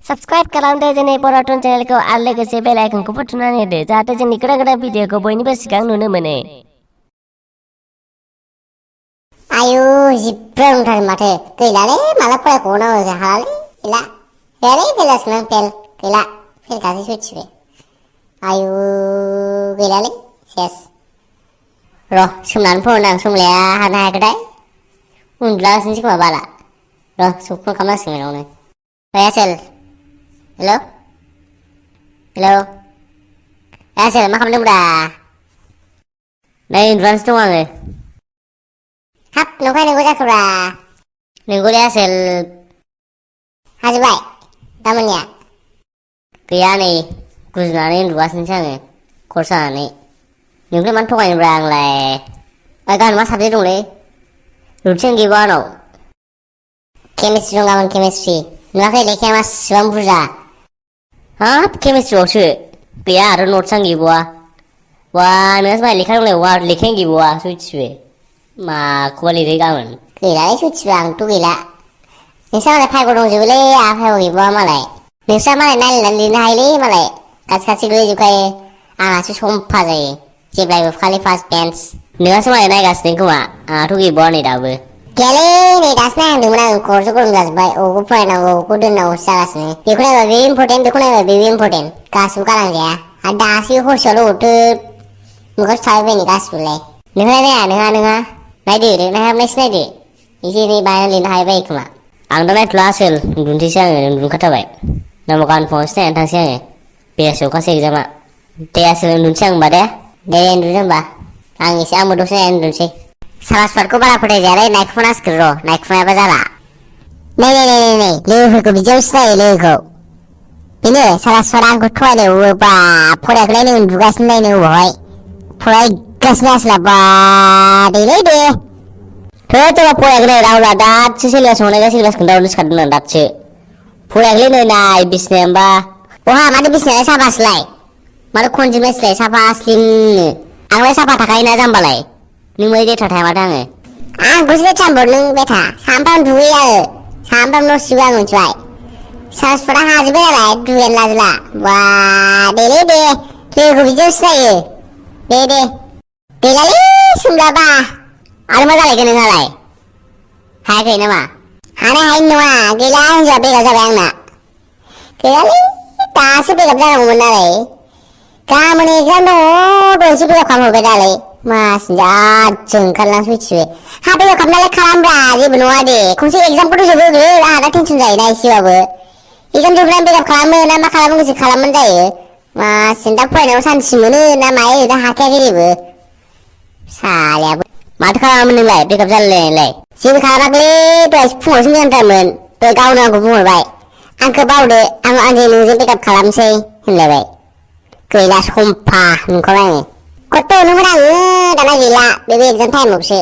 Subscribe खालामदो जोंनि बर'टन चेनेलखौ आरो लोगोसे बेल आइकनखौबो थुनानै होदो जाहाथे जोंनि गोदान भिडिअखौ बयनिबो सिगां नुनो मोनो। आयु जिब्रै उन्थार माथो गैलालै माला फरायख'नांगौ हालालै गैला गैयालै फैलासिनो फेल गैला फेलखासै सयथिबो आयु गैलालै सेस र' सोमनानै फरायनां सोमलाया हानो हायाखैथाय उन्दुलागासिनोसै खोमा बाला र' फन खालामनांसिगोन बेनावनो आसोल हेल' हेल' आसोल मा खालामदोंब्रा नै उन्दुनानैसो दं आङो हाब नंखाय नंगौ जाखोब्रा नंगौलै आसोल हाजोबबाय दामानिया गैया नै गुजुनानै उन्दुगासिनोसो आङो खर' सानानै नोंखौलाय मानो थगायनोब्रा आंलाय गाबोन मा साबजेक्ट दंलै रुटिन गैबावा आंनाव केमिस्ट्रि दं गाबोन केमिस्ट्रि नुवाखै लेखाया मासिबां बुरजा हाब केमिस्ट्रियावसो गैया आरो नटसआनो गैबावा वा नोंहासो मालाय लेखा दंलायबावा लेखायानो गैबावा सयथिबो माखौबा लिरो गाबोन गैलालै सयथिबो आंथ' गैला नोंस्रा मालाय भाइब दंजोबोलै आंहा भाइब गैबावा मालाय नोंस्रा मालाय नायलायनानै लिरनो हायोलै मालाय खाथि गोलैजोबखायो आंहासो समफा जायो जेब्लायबो खालि फार्स्ट बेन्च नोंहासो मालाय नायगासिनो खोमा आंहाथ' गैबावा नै दाबो गैयालै नै दासो नायहांदोंमोन आं खर'सो गरम जाजोब्बाय अबेखौ फरायनांगौ अबेखौ दोननांगौसो जागासिनो बेखौ नायबा बे इम्परटेन्ट बेखौ नायबा बेबो इम्परटेन्ट गासिबो गालांजाया आरो दासो हरसेयावल' हरथो मोखांसो थाबाय नै गासिबोलाय नोंहा नाया नोंहा नायदो नायहाबनायसो नायदो एसे एनै बानायनानै लिरनो हायोबायो खोमा आं दा नायथ'ला आसोल उन्दुनोसैसो आङो उन्दुनो ओंखारथारबाय नांगौ गाबोन फुङावसो नायनानै थांसै आङो बेलासियावखासो एग्जामा दे आसोल उन्दुनोसै आं होनबा दे उन्दुदो होनबा आंबो दसे नायनानै उन्दुनोसै सारासवातखौ बारा फोथायजायालै नायखुमानांसिगोन र' नायखुमायाबा जाला नै लोगोफोरखौ बिदियाव सिनायो लोगोखौ बेनो सारासवात आंखौ थगायनो बा फरायाखैलायनो उन्दुगासिनो लायनो अबावहाय फरायगासिनो आसोला बा देलै दे थोद जोंहा फरायाखैनो राहुला दासो सिलेबास हरनायखाय सिलेबास खोन्थाहरनो सिखारदों आं दासो फरायाखैलै नाय बिसिनाया होमबा बहा माथो बिसिनाया साफासोलाय माथो खनजोबनायसोलाय साफा स्लिमनो आंलाय साफा थाखायोना जाम्बालाय नों बायदि लेथ्रा थाया माथो आंखौसो लेथ्रा होनबावो नों बेथा सामफ्रामबो दुगैयो आङो सामफ्रामबो न' सिबो आं मिथिबाय सारासवातआ हाजोब्बाय नालाय दुगैनो लाजिला बा देलै दे लोगोखौ बिदियाव सिनायो दे गैलालै सोमलाबा आरो मा जालायगोन नोंहालाय हायाखै नामा हानाय नङा गैला हिनजावा बेगार जाबाय आंना गैयालै दासो बेगार जानांगौमोन नालाय गाबोन एग्जाम दङ दहायसो बेगार खालामहरबाय दालाय मासिन जादजों ओंखारलां सयथिबो हा बेगार खालामनालाय खालामब्रा जेबो नङा दे खनसे एग्जामखौथ' जोबहोग्रो आंहा दा टेनसन जायोना एसेबाबो एग्जाम जोबनानै बेगार खालामो ना मा खालामो गोसो खालामबानो जायो मासिन दा फरायनायाव सान्थि मोनो ना मायो दा हाखायाखै जेबो सालायाबो माथो खालामामोन नोंलाय बेकआप जालायलायनायलाय जेबो खालामाखैलै दहाय फुङावसो मोजांथारमोन दहाय गावनो आंखौ बुंहरबाय आंखौ बावदो आंजों नोंजों बेकआप खालामसै होनलायबाय गैला समफा नंखाबाय आङो खथ' अनोमोन आङो दाना गैला बेबो एग्जाम टाइमावसो